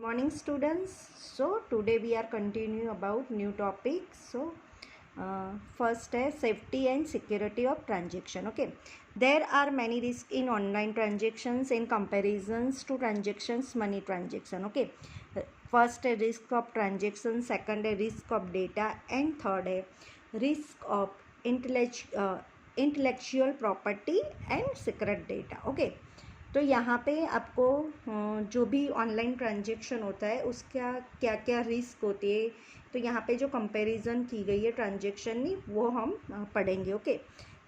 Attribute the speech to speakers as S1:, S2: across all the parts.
S1: Morning students. So today we are continuing about new topic. So first is safety and security of transaction. Okay, there are many risks in online transactions in comparisons to transactions money transaction. Okay, first a risk of transaction, second a risk of data, and third a risk of intellectual property and secret data. Okay, तो यहाँ पे आपको जो भी online transaction होता है उसका क्या क्या रिस्क होती है, तो यहाँ पे जो कंपैरिजन की गई है ट्रांजेक्शन की वो हम पढ़ेंगे. ओके,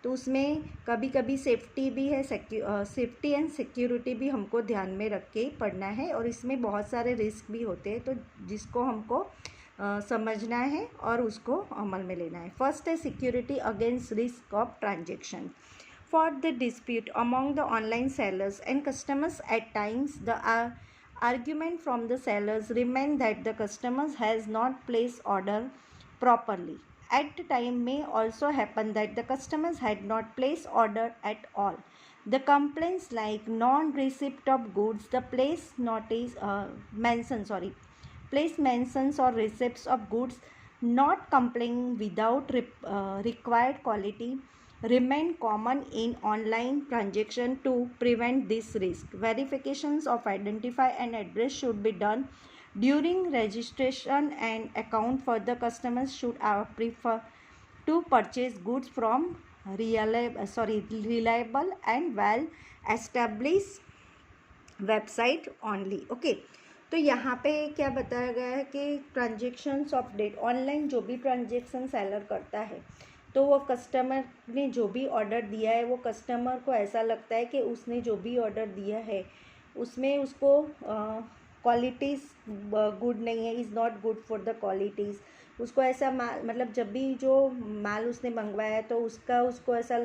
S1: तो उसमें कभी कभी सेफ्टी भी है, सेफ्टी एंड सिक्योरिटी भी हमको ध्यान में रख के ही पढ़ना है, और इसमें बहुत सारे रिस्क भी होते हैं तो जिसको हमको समझना है और उसको अमल में लेना है. फर्स्ट है security against risk of transaction. For the dispute among the online sellers and customers, at times the argument from the sellers remain that the customers has not placed order properly. At time may also happen that the customers had not placed order at all. The complaints like non-receipt of goods, the place mentions or receipts of goods not complying without required quality remain common in online transaction. To prevent this risk, verifications of identify and address should be done during registration and account. For the customers should prefer to purchase goods from reliable and well established website only. Okay, तो यहाँ पे क्या बताया गया है कि transactions of date, online जो भी ट्रांजेक्शन सेलर करता है तो वो कस्टमर ने जो भी ऑर्डर दिया है वो कस्टमर को ऐसा लगता है कि उसने जो भी ऑर्डर दिया है उसमें उसको क्वालिटीज़ गुड नहीं है, is not good for the qualities. उसको ऐसा माल, मतलब जब भी जो माल उसने मंगवाया है तो उसको ऐसा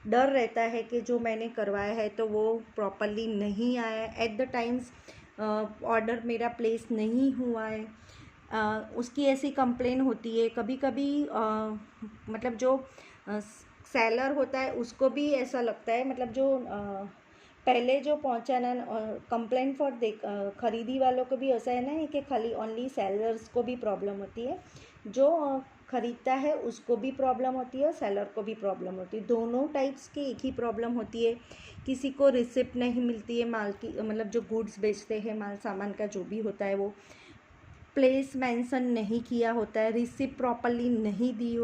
S1: डर रहता है कि जो मैंने करवाया है तो वो प्रॉपरली नहीं आया है, एट द टाइम्स ऑर्डर मेरा प्लेस नहीं हुआ है. उसकी ऐसी कंप्लेन होती है. कभी कभी मतलब जो सेलर होता है उसको भी ऐसा लगता है, मतलब जो पहले जो पहुंचाना कंप्लेंट फॉर खरीदी वालों को भी ऐसा है ना कि खाली ओनली सेलर्स को भी प्रॉब्लम होती है, जो ख़रीदता है उसको भी प्रॉब्लम होती है और सेलर को भी प्रॉब्लम होती है. दोनों टाइप्स की एक ही प्रॉब्लम होती है. किसी को रिसिप्ट नहीं मिलती है माल की, मतलब जो गुड्स बेचते हैं, माल सामान का जो भी होता है वो प्लेस मेंशन नहीं किया होता है, रिसिप्ट प्रॉपरली नहीं दी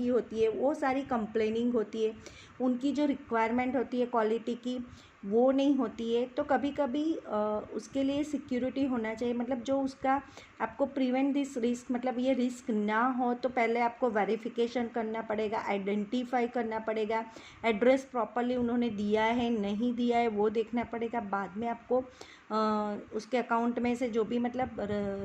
S1: होती है, वो सारी कंप्लेनिंग होती है. उनकी जो रिक्वायरमेंट होती है क्वालिटी की वो नहीं होती है. तो कभी कभी उसके लिए सिक्योरिटी होना चाहिए, मतलब जो उसका आपको प्रिवेंट दिस रिस्क, मतलब ये रिस्क ना हो तो पहले आपको वेरिफिकेशन करना पड़ेगा, आइडेंटिफाई करना पड़ेगा, एड्रेस प्रॉपरली उन्होंने दिया है नहीं दिया है वो देखना पड़ेगा. बाद में आपको उसके अकाउंट में से जो भी मतलब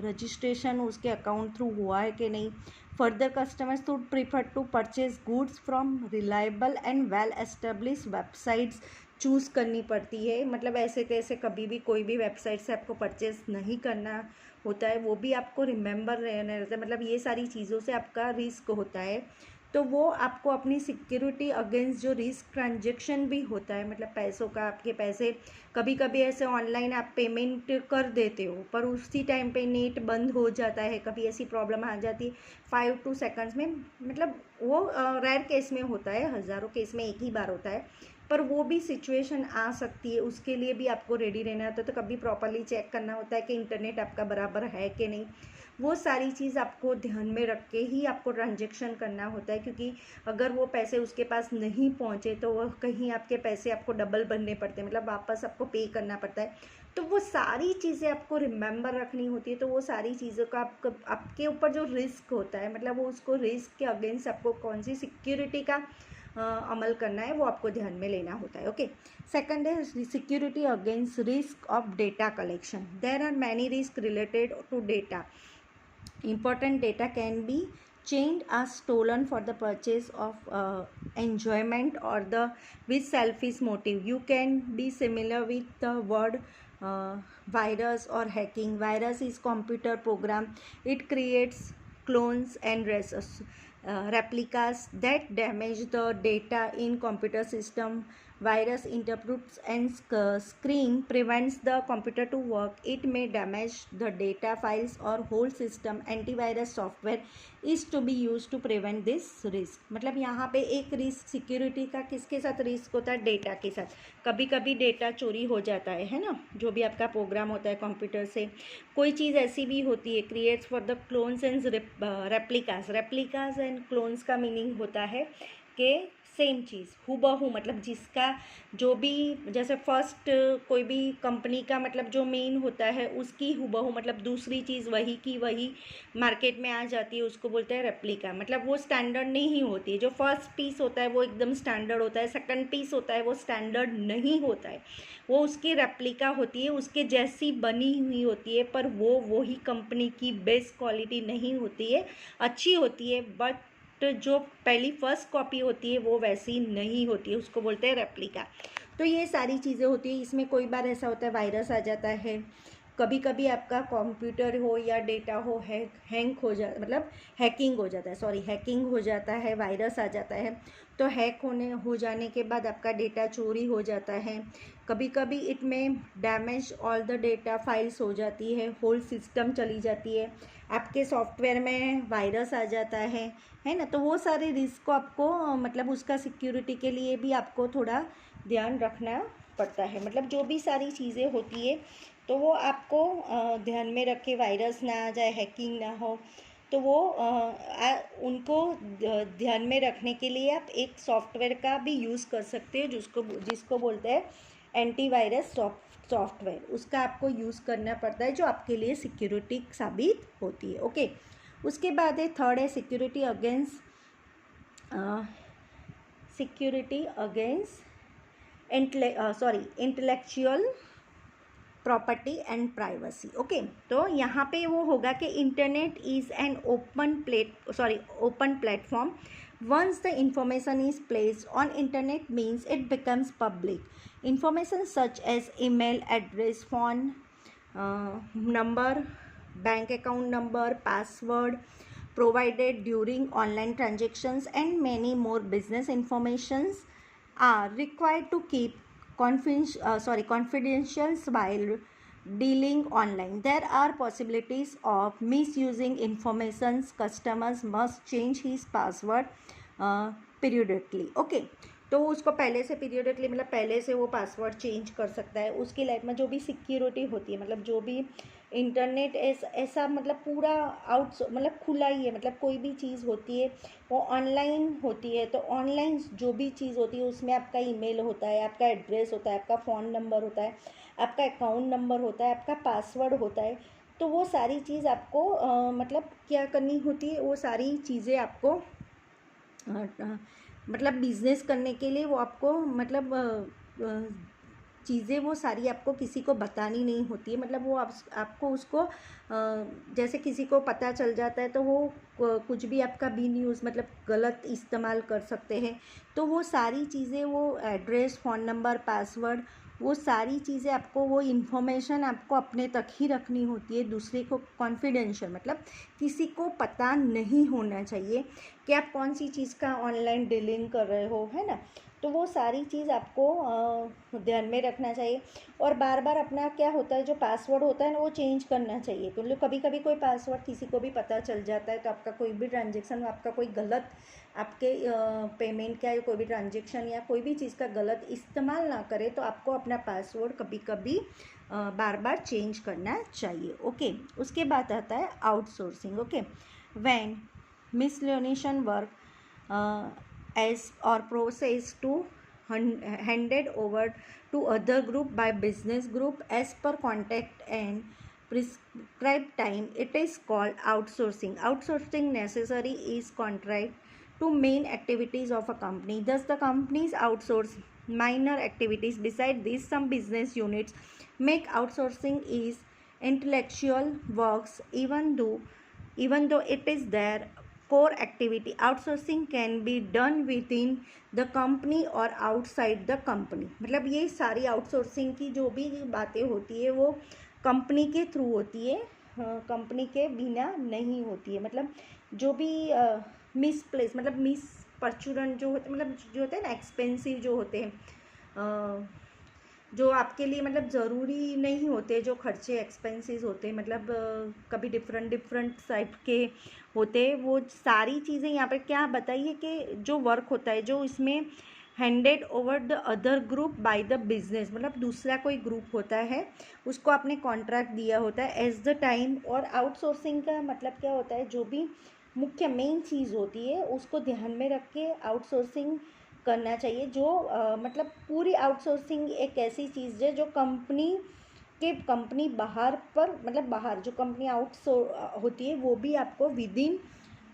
S1: रजिस्ट्रेशन उसके अकाउंट थ्रू हुआ है कि नहीं. Further customers would prefer to purchase goods from reliable and well establish websites choose करनी पड़ती है. मतलब ऐसे कैसे कभी भी कोई भी वेबसाइट से आपको परचेज नहीं करना होता है, वो भी आपको रिमेंबर रहना रहता है. मतलब ये सारी चीज़ों से आपका रिस्क होता है, तो वो आपको अपनी सिक्योरिटी अगेंस्ट जो रिस्क ट्रांजेक्शन भी होता है, मतलब पैसों का, आपके पैसे कभी कभी ऐसे ऑनलाइन आप पेमेंट कर देते हो पर उसी टाइम पे नेट बंद हो जाता है, कभी ऐसी प्रॉब्लम आ जाती है 5 seconds में. मतलब वो रेयर केस में होता है, हज़ारों केस में एक ही बार होता है, पर वो भी सिचुएशन आ सकती है. उसके लिए भी आपको रेडी रहना होता है. तो कभी प्रॉपरली चेक करना होता है कि इंटरनेट आपका बराबर है कि नहीं. वो सारी चीज़ आपको ध्यान में रख के ही आपको ट्रांजेक्शन करना होता है, क्योंकि अगर वो पैसे उसके पास नहीं पहुंचे तो वो कहीं आपके पैसे आपको डबल भरने पड़ते हैं, मतलब वापस आपको पे करना पड़ता है. तो वो सारी चीज़ें आपको रिमेंबर रखनी होती है. तो वो सारी चीज़ों का आपके ऊपर जो रिस्क होता है, मतलब वो उसको रिस्क के अगेंस्ट आपको कौन सी सिक्योरिटी का अमल करना है वो आपको ध्यान में लेना होता है. ओके, सेकंड है security against risk of data collection. There are many risk related to data. Important data can be changed or stolen for the purchase of enjoyment or the with selfish motive. You can be similar with the word virus or hacking. Virus is computer program. It creates clones and replicas that damage the data in computer system. virus interrupts and screen prevents the computer to work, it may damage the data files or whole system. Antivirus software is to be used to prevent this risk. मतलब यहाँ पे एक risk security का किसके साथ risk होता है? Data के साथ. कभी कभी डेटा चोरी हो जाता है ना, जो भी आपका प्रोग्राम होता है कंप्यूटर से. कोई चीज़ ऐसी भी होती है, creates for the clones and replicas. Replicas and clones का मीनिंग होता है कि सेम चीज़ हूबहू, मतलब जिसका जो भी, जैसे फर्स्ट कोई भी कंपनी का मतलब जो मेन होता है उसकी हूबहू, मतलब दूसरी चीज़ वही की वही मार्केट में आ जाती है, उसको बोलते हैं रेप्लिका. मतलब वो स्टैंडर्ड नहीं होती है. जो फर्स्ट पीस होता है वो एकदम स्टैंडर्ड होता है, सेकंड पीस होता है वो स्टैंडर्ड नहीं होता है, वो उसकी रेप्लिका होती है, उसके जैसी बनी हुई होती है, पर वो वही कंपनी की बेस्ट क्वालिटी नहीं होती है, अच्छी होती है, बट जो पहली फर्स्ट कॉपी होती है वो वैसी नहीं होती है, उसको बोलते हैं रेप्लिका. तो ये सारी चीज़ें होती है. इसमें कोई बार ऐसा होता है वायरस आ जाता है, कभी कभी आपका कंप्यूटर हो या डेटा हो हैंग हो जा, मतलब हैकिंग हो जाता है, हैकिंग हो जाता है, वायरस आ जाता है. तो हैक हो जाने के बाद आपका डेटा चोरी हो जाता है. कभी कभी इट में damage all the data files हो जाती है, होल सिस्टम चली जाती है, आपके सॉफ्टवेयर में वायरस आ जाता है ना. तो वो सारे रिस्क को आपको मतलब उसका सिक्योरिटी के लिए भी आपको थोड़ा ध्यान रखना पड़ता है. मतलब जो भी सारी चीज़ें होती है तो वो आपको ध्यान में रख के वायरस ना आ जाए, हैकिंग ना हो, तो वो उनको ध्यान में रखने के लिए आप एक सॉफ्टवेयर का भी यूज़ कर सकते हो, जिसको बोलते हैं एंटीवायरस सॉफ्टवेयर. उसका आपको यूज़ करना पड़ता है, जो आपके लिए सिक्योरिटी साबित होती है. ओके. उसके बाद है थर्ड है security against intellectual property and privacy. Okay. तो यहाँ पे वो होगा कि internet is an open platform. Once the information is placed on internet means it becomes public. Information such as email address, phone number, bank account number, password provided during online transactions and many more business informations are required to keep confidential while dealing online. There are possibilities of misusing information. Customers must change his password periodically. Okay. तो उसको पहले से periodically, मतलब पहले से वो password change कर सकता है. उसकी लाइफ में जो भी सिक्योरिटी होती है, मतलब जो भी इंटरनेट ऐसा मतलब पूरा मतलब खुला ही है, मतलब कोई भी चीज़ होती है वो ऑनलाइन होती है. तो ऑनलाइन जो भी चीज़ होती है उसमें आपका ईमेल होता है, आपका एड्रेस होता है, आपका फ़ोन नंबर होता है, आपका अकाउंट नंबर होता है, आपका पासवर्ड होता है. तो वो सारी चीज़ आपको मतलब क्या करनी होती है, वो सारी चीज़ें आपको मतलब बिज़नेस करने के लिए वो आपको मतलब चीज़ें वो सारी आपको किसी को बतानी नहीं होती है. मतलब वो आपको उसको जैसे किसी को पता चल जाता है तो वो कुछ भी आपका भी न्यूज़ मतलब गलत इस्तेमाल कर सकते हैं. तो वो सारी चीज़ें, वो एड्रेस, फ़ोन नंबर, पासवर्ड, वो सारी चीज़ें आपको, वो इन्फॉर्मेशन आपको अपने तक ही रखनी होती है, दूसरे को कॉन्फिडेंशियल, मतलब किसी को पता नहीं होना चाहिए कि आप कौन सी चीज़ का ऑनलाइन डीलिंग कर रहे हो, है ना. तो वो सारी चीज़ आपको ध्यान में रखना चाहिए. और बार बार अपना क्या होता है, जो पासवर्ड होता है ना वो चेंज करना चाहिए. तो कभी कभी कोई पासवर्ड किसी को भी पता चल जाता है, तो आपका कोई भी ट्रांजेक्शन, आपका कोई गलत आपके पेमेंट का कोई भी ट्रांजेक्शन या कोई भी चीज़ का गलत इस्तेमाल ना करे, तो आपको अपना पासवर्ड कभी कभी बार बार चेंज करना चाहिए. ओके. उसके बाद आता है outsourcing. Okay. When miscellaneous work as or process to handed over to other group by business group as per contract and prescribed time, it is called outsourcing. Outsourcing necessary is contract to main activities of a company. Thus the companies outsource minor activities. Beside this, some business units make outsourcing is intellectual works, even though it is their core activity. Outsourcing can be done within the company or outside the company. मतलब ये सारी outsourcing की जो भी बातें होती है वो कंपनी के थ्रू होती है, कंपनी के बिना नहीं होती है. मतलब जो भी मिसप्लेस, मतलब मिस परचुरन जो होते, मतलब जो होते हैं ना एक्सपेंसिव जो होते हैं, जो आपके लिए मतलब ज़रूरी नहीं होते, जो खर्चे एक्सपेंसेस होते हैं, मतलब कभी डिफरेंट टाइप के होते हैं, वो सारी चीज़ें यहाँ पे क्या बताइए कि जो वर्क होता है जो इसमें handed over the other group by the business, मतलब दूसरा कोई ग्रुप होता है उसको आपने कॉन्ट्रैक्ट दिया होता है एज द टाइम। और आउटसोर्सिंग का मतलब क्या होता है, जो भी मुख्य मेन चीज़ होती है उसको ध्यान में रख के आउटसोर्सिंग करना चाहिए। जो मतलब पूरी आउटसोर्सिंग एक ऐसी चीज़ है जो कंपनी बाहर पर, मतलब बाहर जो कंपनी होती है वो भी आपको with in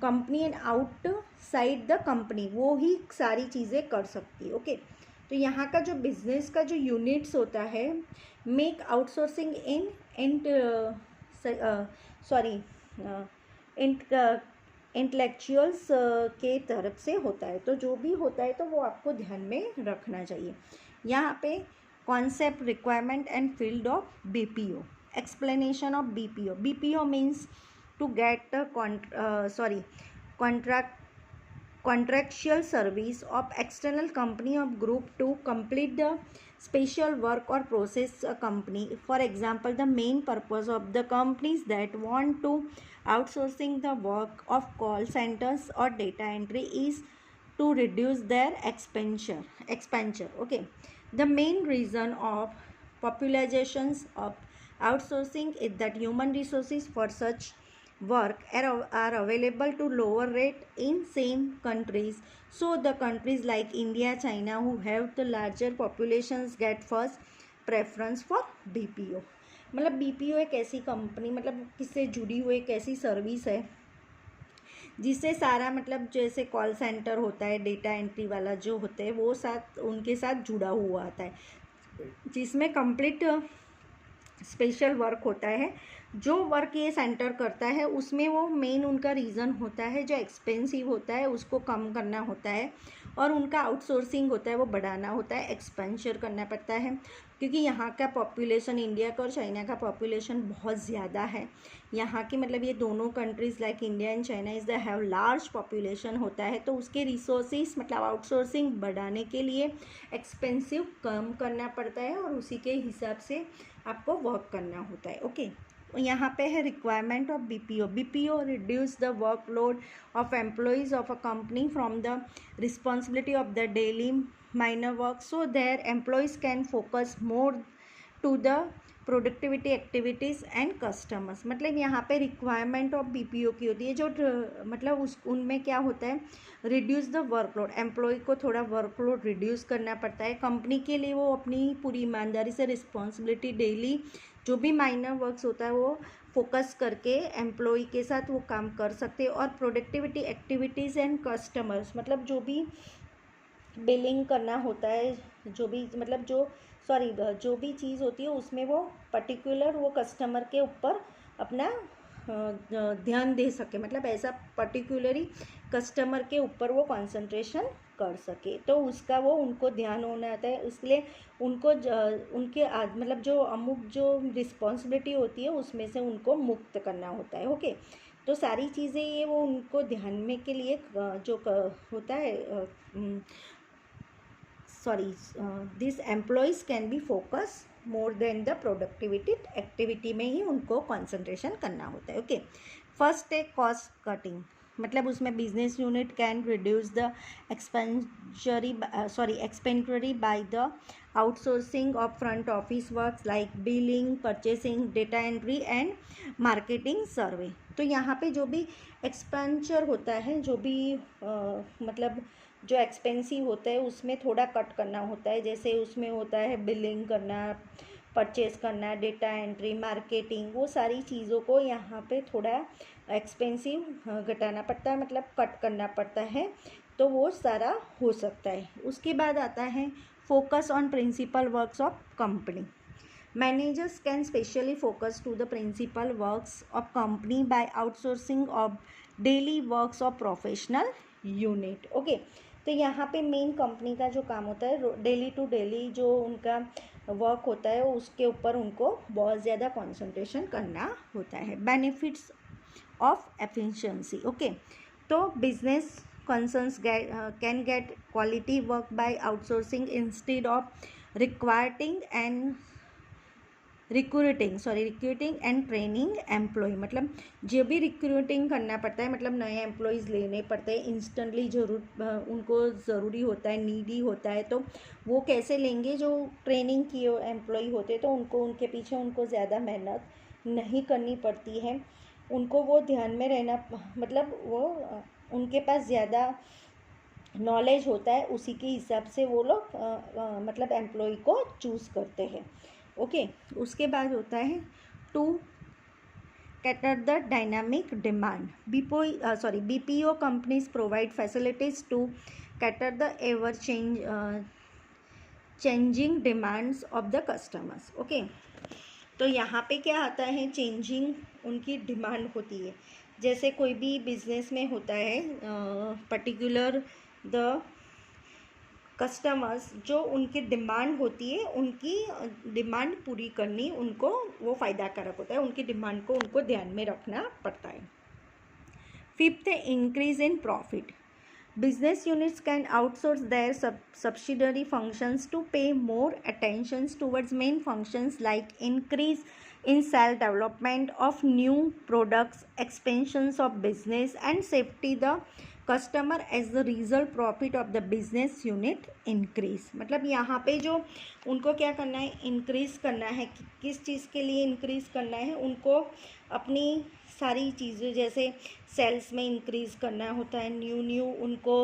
S1: company and outside the company वो ही सारी चीज़ें कर सकती है। ओके, तो यहाँ का जो बिजनेस का जो यूनिट्स होता है मेक आउटसोर्सिंग इन सॉरी इंटेलेक्चुअल्स के तरफ से होता है। तो जो भी होता है तो वो आपको ध्यान में रखना चाहिए। यहाँ पे concept, requirement and field of BPO, explanation of BPO. BPO means to get contractual service of external company or group to complete the special work or process a company. For example, the main purpose of the companies that want to outsourcing the work of call centers or data entry is to reduce their expenditure. Okay, the main reason of popularizations of outsourcing is that human resources for such work are available to lower rate in same countries. So the countries like India, China who have the larger populations get first preference for BPO। मतलब BPO एक ऐसी company, मतलब किससे जुड़ी हुई एक ऐसी service है जिससे सारा, मतलब जैसे कॉल सेंटर होता है, डेटा एंट्री वाला जो होता है वो उनके साथ जुड़ा हुआ आता है, जिसमें कंप्लीट स्पेशल वर्क होता है। जो वर्क ये सेंटर करता है उसमें वो मेन उनका रीज़न होता है जो एक्सपेंसिव होता है उसको कम करना होता है, और उनका आउटसोर्सिंग होता है वो बढ़ाना होता है, एक्सपेंचर करना पड़ता है। क्योंकि यहाँ का पॉपुलेशन, इंडिया का और चाइना का पॉपुलेशन बहुत ज़्यादा है। यहाँ की मतलब ये दोनों countries like India and China is the have large population होता है, तो उसके रिसोर्सेज मतलब आउटसोर्सिंग बढ़ाने के लिए एक्सपेंसिव कम करना पड़ता है और उसी के हिसाब से आपको वर्क करना होता है। ओके, यहाँ पे है requirement of BPO. BPO reduce the workload of employees of a company from the responsibility of the daily minor work, so their employees can focus more to the productivity activities and customers. मतलब यहाँ पे requirement of BPO की होती है जो मतलब उनमें क्या होता है, रिड्यूस द वर्कलोड, एम्प्लॉय को थोड़ा वर्कलोड रिड्यूस करना पड़ता है। कंपनी के लिए वो अपनी पूरी ईमानदारी से रिस्पॉन्सिबिलिटी डेली जो भी माइनर वर्क्स होता है वो फोकस करके एम्प्लॉय के साथ वो काम कर सकते हैं। और प्रोडक्टिविटी एक्टिविटीज़ एंड कस्टमर्स, मतलब जो भी बिलिंग करना होता है, जो भी मतलब जो भी चीज़ होती है उसमें वो पर्टिकुलर वो कस्टमर के ऊपर अपना ध्यान दे सके, मतलब ऐसा पर्टिकुलरली कस्टमर के ऊपर वो कंसंट्रेशन कर सके, तो उसका वो उनको ध्यान होना आता है। इसलिए उनको उनके मतलब जो अमुक जो रिस्पॉन्सिबिलिटी होती है उसमें से उनको मुक्त करना होता है। ओके, तो सारी चीज़ें ये वो उनको ध्यान में के लिए जो होता है this employees can be focus more than the productivity activity में ही उनको कंसंट्रेशन करना होता है। ओके, फर्स्ट है कॉस्ट कटिंग, मतलब उसमें business unit can reduce the expenditure by the outsourcing of front office works like billing, purchasing, data entry and marketing survey. तो यहाँ पे जो भी एक्सपेंडिचर होता है, जो भी मतलब जो एक्सपेंसिव होता है उसमें थोड़ा कट करना होता है। जैसे उसमें होता है बिलिंग करना, परचेस करना, डेटा एंट्री, मार्केटिंग, वो सारी चीज़ों को यहाँ पे थोड़ा एक्सपेंसिव घटाना पड़ता है, मतलब कट करना पड़ता है, तो वो सारा हो सकता है। उसके बाद आता है focus on principal works of company. Managers can specially focus to the principal works of company by outsourcing of daily works of professional unit. Okay, तो यहाँ पे मेन कंपनी का जो काम होता है डेली टू डेली जो उनका वर्क होता है उसके ऊपर उनको बहुत ज़्यादा कंसंट्रेशन करना होता है। Benefits of efficiency. ओके, तो business concerns can get quality work by outsourcing instead of recruiting and training employee. मतलब जो भी रिक्रूटिंग करना पड़ता है, मतलब नए एम्प्लॉयज़ लेने पड़ते हैं इंस्टेंटली, उनको ज़रूरी होता है, नीडी होता है, तो वो कैसे लेंगे? जो ट्रेनिंग किए एम्प्लॉय होते हैं तो उनको उनके पीछे उनको ज़्यादा मेहनत नहीं करनी पड़ती है, उनको वो ध्यान में रहना, मतलब वो उनके पास ज़्यादा नॉलेज होता है, उसी के हिसाब से वो लोग मतलब एम्प्लॉय को चूज़ करते हैं। ओके, उसके बाद होता है to cater the dynamic demand. BPO companies provide facilities to cater the ever changing demands of the customers. Okay, तो यहाँ पे क्या आता है? चेंजिंग उनकी डिमांड होती है। जैसे कोई भी बिजनेस में होता है पर्टिकुलर द कस्टमर्स, जो उनकी डिमांड होती है, उनकी डिमांड पूरी करनी उनको वो फ़ायदा कारक होता है, उनकी डिमांड को उनको ध्यान में रखना पड़ता है। फिफ्थ है increase in profit. Business units can outsource their subsidiary functions to pay more attention towards main functions like increase in sales, development of new products, expansions of business and safety the customer. As the result, profit of the business unit increase। मतलब यहाँ पे जो उनको क्या करना है? Increase करना है। किस चीज़ के लिए इंक्रीज़ करना है? उनको अपनी सारी चीज़ें, जैसे सेल्स में इंक्रीज़ करना होता है, न्यू उनको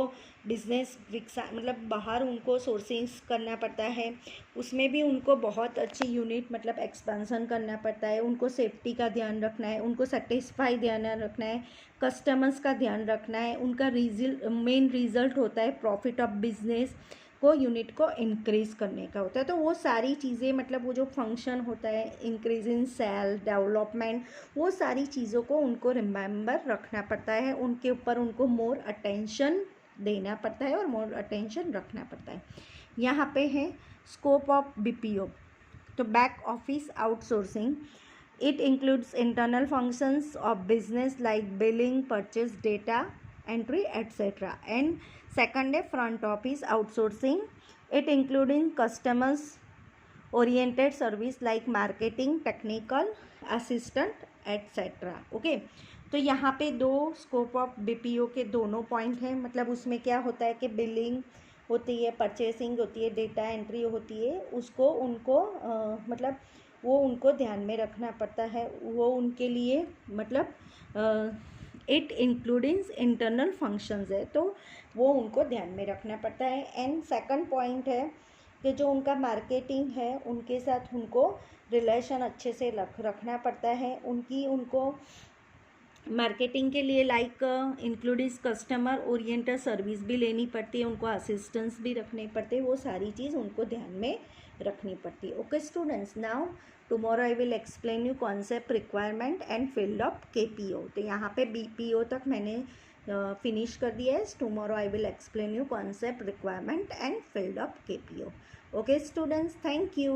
S1: बिजनेस मतलब बाहर उनको सोर्सिंग्स करना पड़ता है, उसमें भी उनको बहुत अच्छी यूनिट मतलब एक्सपेंशन करना पड़ता है, उनको सेफ्टी का ध्यान रखना है, उनको सेटिस्फाई ध्यान रखना है, कस्टमर्स का ध्यान रखना है। उनका मेन रिजल्ट होता है प्रॉफिट ऑफ बिजनेस को, यूनिट को इंक्रीज़ करने का होता है। तो वो सारी चीज़ें, मतलब वो जो फंक्शन होता है, इंक्रीज इन सेल, डेवलपमेंट, वो सारी चीज़ों को उनको रिमेंबर रखना पड़ता है, उनके ऊपर उनको मोर अटेंशन देना पड़ता है और मोर अटेंशन रखना पड़ता है। यहाँ पे है स्कोप ऑफ BPO। तो back office outsourcing, it includes internal functions of business like billing, purchase, data entry etcetera. And second है front office outsourcing, it including customers oriented service like marketing, technical assistant etcetera. Okay, तो यहाँ पे दो scope of BPO के दोनों point हैं। मतलब उसमें क्या होता है कि बिलिंग होती है, परचेसिंग होती है, डेटा एंट्री होती है, उसको उनको मतलब वो उनको ध्यान में रखना पड़ता है, वो उनके लिए मतलब इट इंक्लूडिंग इंटरनल फंक्शंस है, तो वो उनको ध्यान में रखना पड़ता है। एंड सेकंड पॉइंट है कि जो उनका मार्केटिंग है, उनके साथ उनको रिलेशन अच्छे से रखना पड़ता है, उनको मार्केटिंग के लिए like including customer oriented service भी लेनी पड़ती है, उनको असिस्टेंस भी रखने पड़ते हैं, वो सारी चीज़ उनको ध्यान में रखनी पड़ती है। Okay students, now tomorrow I will explain you concept, requirement and field of KPO। तो यहाँ पे BPO तक मैंने फिनिश कर दिया है। Tomorrow I will explain you concept, requirement and field of KPO। Okay students, thank you.